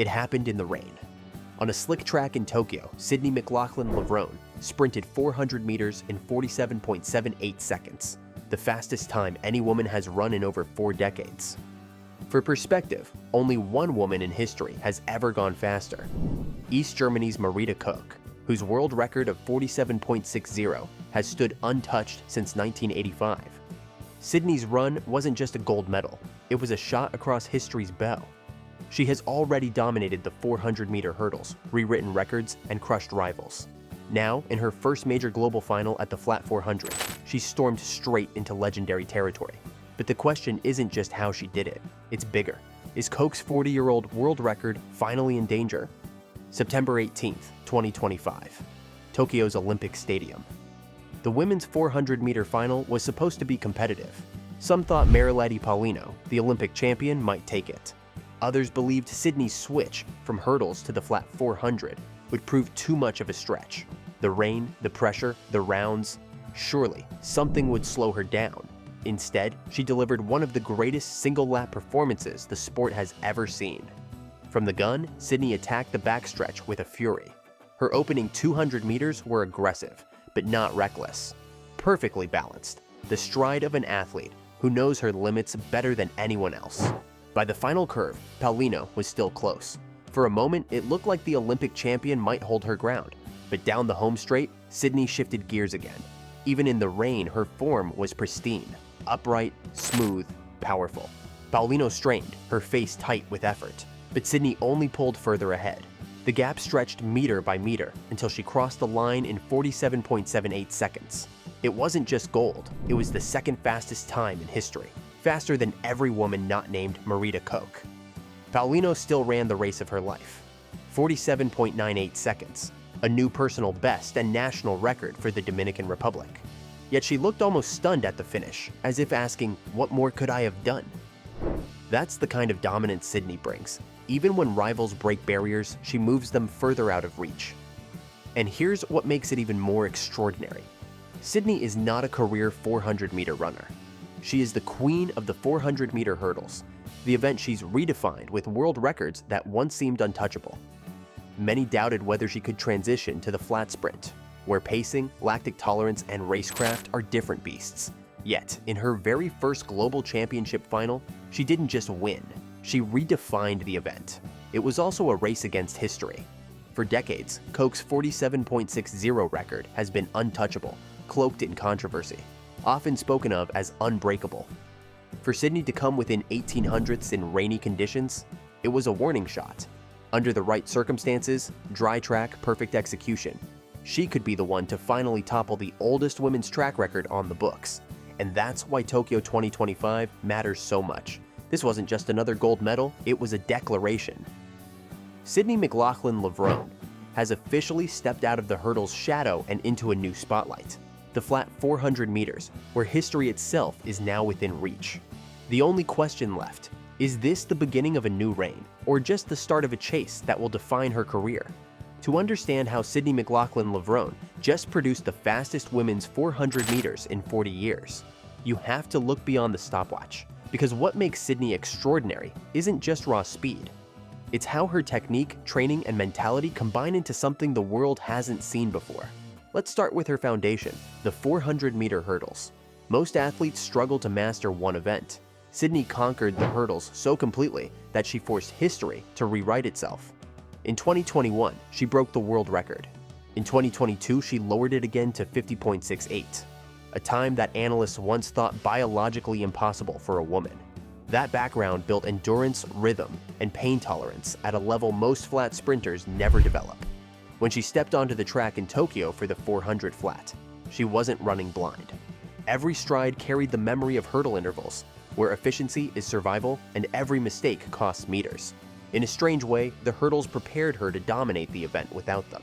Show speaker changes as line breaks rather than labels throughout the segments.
It happened in the rain. On a slick track in Tokyo, Sydney McLaughlin-Levrone sprinted 400 meters in 47.78 seconds, the fastest time any woman has run in over 4 decades. For perspective, only one woman in history has ever gone faster: East Germany's Marita Koch, whose world record of 47.60 has stood untouched since 1985. Sydney's run wasn't just a gold medal, it was a shot across history's bow. She has already dominated the 400-meter hurdles, rewritten records, and crushed rivals. Now, in her first major global final at the Flat 400, she stormed straight into legendary territory. But the question isn't just how she did it, it's bigger. Is Koch's 40-year-old world record finally in danger? September 18, 2025, Tokyo's Olympic Stadium. The women's 400-meter final was supposed to be competitive. Some thought Marita Koch, the Olympic champion, might take it. Others believed Sydney's switch from hurdles to the flat 400 would prove too much of a stretch. The rain, the pressure, the rounds, surely something would slow her down. Instead, she delivered one of the greatest single-lap performances the sport has ever seen. From the gun, Sydney attacked the backstretch with a fury. Her opening 200 meters were aggressive, but not reckless. Perfectly balanced, the stride of an athlete who knows her limits better than anyone else. By the final curve, Koch was still close. For a moment, it looked like the Olympic champion might hold her ground, but down the home straight, Sydney shifted gears again. Even in the rain, her form was pristine, upright, smooth, powerful. Koch strained, her face tight with effort, but Sydney only pulled further ahead. The gap stretched meter by meter until she crossed the line in 47.78 seconds. It wasn't just gold, it was the second fastest time in history, faster than every woman not named Marita Koch. Koch still ran the race of her life, 47.98 seconds, a new personal best and national record for the Dominican Republic. Yet she looked almost stunned at the finish, as if asking, "What more could I have done?" That's the kind of dominance Sydney brings. Even when rivals break barriers, she moves them further out of reach. And here's what makes it even more extraordinary. Sydney is not a career 400-meter runner. She is the queen of the 400-meter hurdles, the event she's redefined with world records that once seemed untouchable. Many doubted whether she could transition to the flat sprint, where pacing, lactic tolerance, and racecraft are different beasts. Yet, in her very first global championship final, she didn't just win, she redefined the event. It was also a race against history. For decades, Koch's 47.60 record has been untouchable, cloaked in controversy, often spoken of as unbreakable. For Sydney to come within 1800ths in rainy conditions, it was a warning shot. Under the right circumstances, dry track, perfect execution, she could be the one to finally topple the oldest women's track record on the books. And that's why Tokyo 2025 matters so much. This wasn't just another gold medal, it was a declaration. Sydney McLaughlin-Levrone has officially stepped out of the hurdle's shadow and into a new spotlight. The flat 400 meters, where history itself is now within reach. The only question left, is this the beginning of a new reign, or just the start of a chase that will define her career? To understand how Sydney McLaughlin-Levrone just produced the fastest women's 400 meters in 40 years, you have to look beyond the stopwatch. Because what makes Sydney extraordinary isn't just raw speed. It's how her technique, training, and mentality combine into something the world hasn't seen before. Let's start with her foundation, the 400-meter hurdles. Most athletes struggle to master one event. Sydney conquered the hurdles so completely that she forced history to rewrite itself. In 2021, she broke the world record. In 2022, she lowered it again to 50.68, a time that analysts once thought biologically impossible for a woman. That background built endurance, rhythm, and pain tolerance at a level most flat sprinters never develop. When she stepped onto the track in Tokyo for the 400 flat, she wasn't running blind. Every stride carried the memory of hurdle intervals, where efficiency is survival and every mistake costs meters. In a strange way, the hurdles prepared her to dominate the event without them.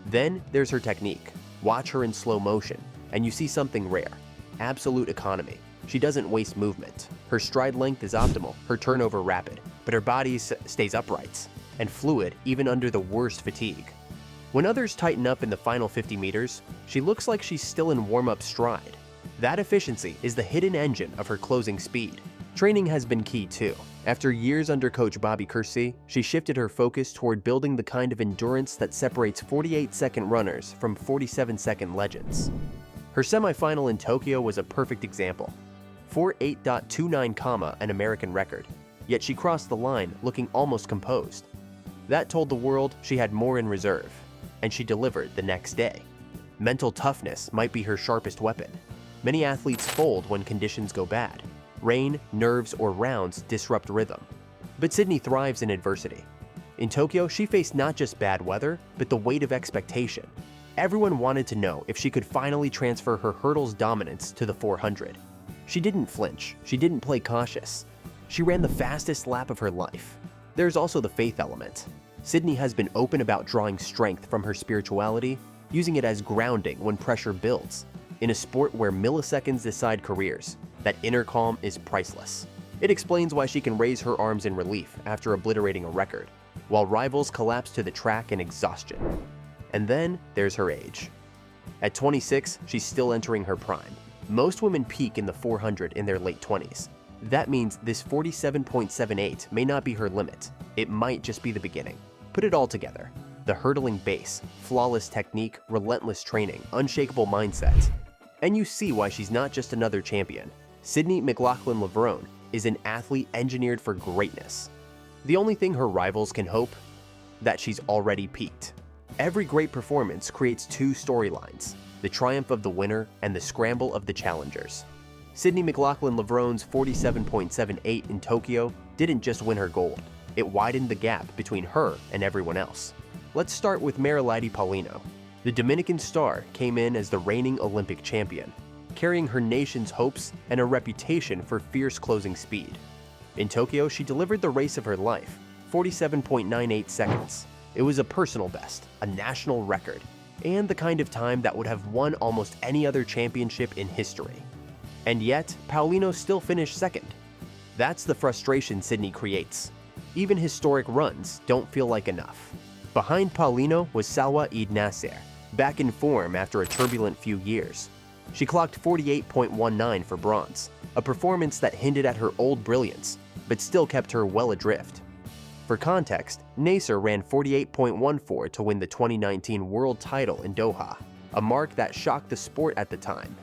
Then there's her technique. Watch her in slow motion, and you see something rare: absolute economy. She doesn't waste movement. Her stride length is optimal, her turnover rapid, but her body stays upright and fluid even under the worst fatigue. When others tighten up in the final 50 meters, she looks like she's still in warm-up stride. That efficiency is the hidden engine of her closing speed. Training has been key too. After years under coach Bobby Kersee, she shifted her focus toward building the kind of endurance that separates 48-second runners from 47-second legends. Her semifinal in Tokyo was a perfect example. 48.29, an American record, yet she crossed the line looking almost composed. That told the world she had more in reserve, and she delivered the next day. Mental toughness might be her sharpest weapon. Many athletes fold when conditions go bad. Rain, nerves, or rounds disrupt rhythm. But Sydney thrives in adversity. In Tokyo, she faced not just bad weather, but the weight of expectation. Everyone wanted to know if she could finally transfer her hurdles dominance to the 400. She didn't flinch. She didn't play cautious. She ran the fastest lap of her life. There's also the faith element. Sydney has been open about drawing strength from her spirituality, using it as grounding when pressure builds. In a sport where milliseconds decide careers, that inner calm is priceless. It explains why she can raise her arms in relief after obliterating a record, while rivals collapse to the track in exhaustion. And then there's her age. At 26, she's still entering her prime. Most women peak in the 400 in their late 20s. That means this 47.78 may not be her limit. It might just be the beginning. Put it all together. The hurdling base, flawless technique, relentless training, unshakable mindset. And you see why she's not just another champion. Sydney McLaughlin-Levrone is an athlete engineered for greatness. The only thing her rivals can hope? That she's already peaked. Every great performance creates two storylines, the triumph of the winner and the scramble of the challengers. Sydney McLaughlin-Levrone's 47.78 in Tokyo didn't just win her gold, it widened the gap between her and everyone else. Let's start with Marita Koch. The Dominican star came in as the reigning Olympic champion, carrying her nation's hopes and a reputation for fierce closing speed. In Tokyo, she delivered the race of her life, 47.98 seconds. It was a personal best, a national record, and the kind of time that would have won almost any other championship in history. And yet, Paulino still finished second. That's the frustration Sydney creates. Even historic runs don't feel like enough. Behind Paulino was Salwa Eid Nasser, back in form after a turbulent few years. She clocked 48.19 for bronze, a performance that hinted at her old brilliance, but still kept her well adrift. For context, Nasser ran 48.14 to win the 2019 world title in Doha, a mark that shocked the sport at the time.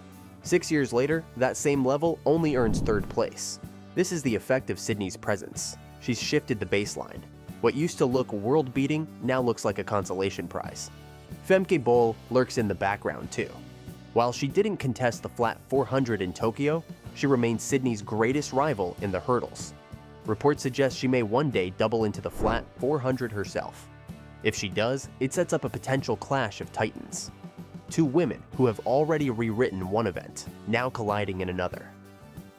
6 years later, that same level only earns third place. This is the effect of Sydney's presence. She's shifted the baseline. What used to look world-beating now looks like a consolation prize. Femke Bol lurks in the background too. While she didn't contest the flat 400 in Tokyo, she remains Sydney's greatest rival in the hurdles. Reports suggest she may one day double into the flat 400 herself. If she does, it sets up a potential clash of titans. Two women who have already rewritten one event, now colliding in another.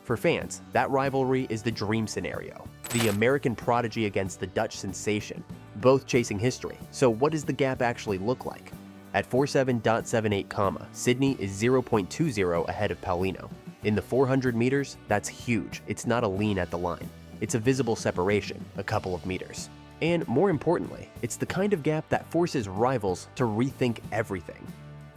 For fans, that rivalry is the dream scenario. The American prodigy against the Dutch sensation, both chasing history. So what does the gap actually look like? At 47.78, Sydney is 0.20 ahead of Paulino. In the 400 meters, that's huge. It's not a lean at the line. It's a visible separation, a couple of meters. And more importantly, it's the kind of gap that forces rivals to rethink everything.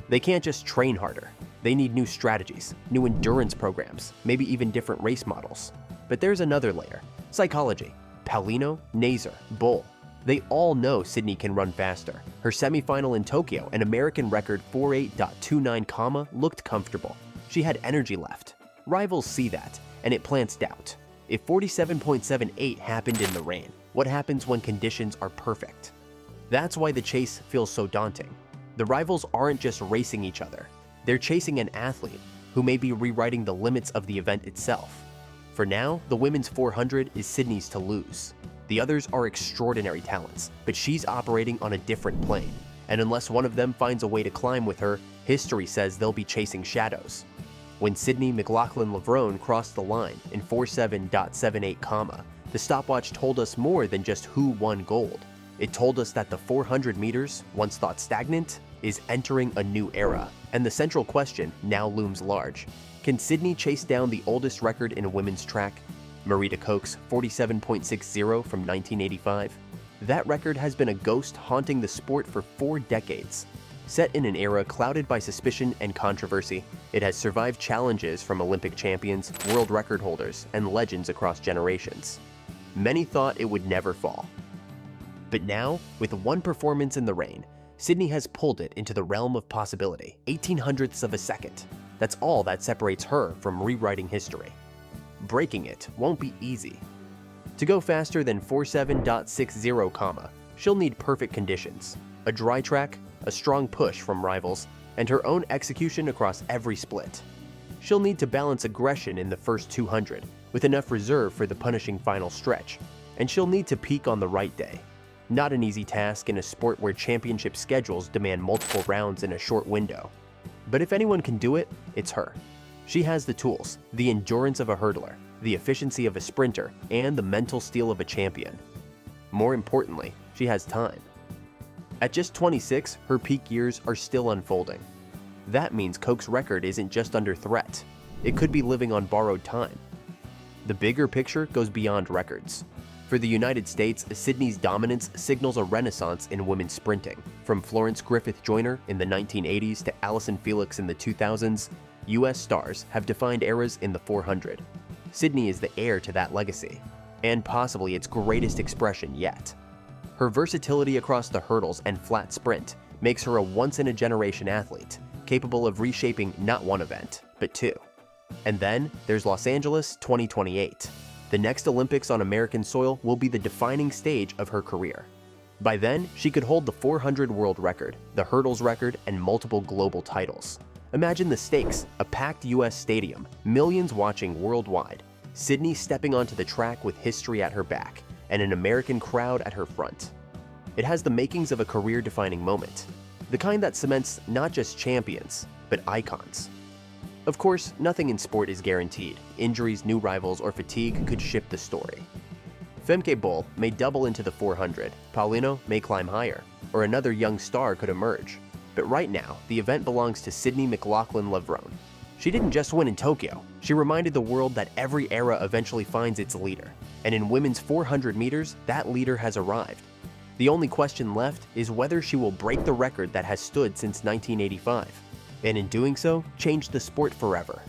They can't just train harder. They need new strategies, new endurance programs, maybe even different race models. But there's another layer. Psychology. Paulino, Nasser, Bol. They all know Sydney can run faster. Her semifinal in Tokyo, an American record 48.29, looked comfortable. She had energy left. Rivals see that, and it plants doubt. If 47.78 happened in the rain, what happens when conditions are perfect? That's why the chase feels so daunting. The rivals aren't just racing each other. They're chasing an athlete who may be rewriting the limits of the event itself. For now, the women's 400 is Sydney's to lose. The others are extraordinary talents, but she's operating on a different plane. And unless one of them finds a way to climb with her, history says they'll be chasing shadows. When Sydney McLaughlin-Levrone crossed the line in 47.78, the stopwatch told us more than just who won gold. It told us that the 400 meters, once thought stagnant, is entering a new era. And the central question now looms large. Can Sydney chase down the oldest record in women's track, Marita Koch's 47.60 from 1985? That record has been a ghost haunting the sport for 4 decades. Set in an era clouded by suspicion and controversy, it has survived challenges from Olympic champions, world record holders, and legends across generations. Many thought it would never fall. But now, with one performance in the rain, Sydney has pulled it into the realm of possibility, 1800ths of a second. That's all that separates her from rewriting history. Breaking it won't be easy. To go faster than 47.60, she'll need perfect conditions, a dry track, a strong push from rivals, and her own execution across every split. She'll need to balance aggression in the first 200 with enough reserve for the punishing final stretch, and she'll need to peak on the right day. Not an easy task in a sport where championship schedules demand multiple rounds in a short window. But if anyone can do it, it's her. She has the tools, the endurance of a hurdler, the efficiency of a sprinter, and the mental steel of a champion. More importantly, she has time. At just 26, her peak years are still unfolding. That means Koch's record isn't just under threat. It could be living on borrowed time. The bigger picture goes beyond records. For the United States, Sydney's dominance signals a renaissance in women's sprinting. From Florence Griffith Joyner in the 1980s to Allyson Felix in the 2000s, U.S. stars have defined eras in the 400. Sydney is the heir to that legacy, and possibly its greatest expression yet. Her versatility across the hurdles and flat sprint makes her a once-in-a-generation athlete, capable of reshaping not one event, but two. And then there's Los Angeles 2028. The next Olympics on American soil will be the defining stage of her career. By then, she could hold the 400 world record, the hurdles record, and multiple global titles. Imagine the stakes, a packed US stadium, millions watching worldwide, Sydney stepping onto the track with history at her back, and an American crowd at her front. It has the makings of a career-defining moment, the kind that cements not just champions, but icons. Of course, nothing in sport is guaranteed. Injuries, new rivals, or fatigue could shift the story. Femke Bol may double into the 400, Paulino may climb higher, or another young star could emerge. But right now, the event belongs to Sydney McLaughlin-Levrone. She didn't just win in Tokyo, she reminded the world that every era eventually finds its leader. And in women's 400 meters, that leader has arrived. The only question left is whether she will break the record that has stood since 1985. And in doing so, change the sport forever.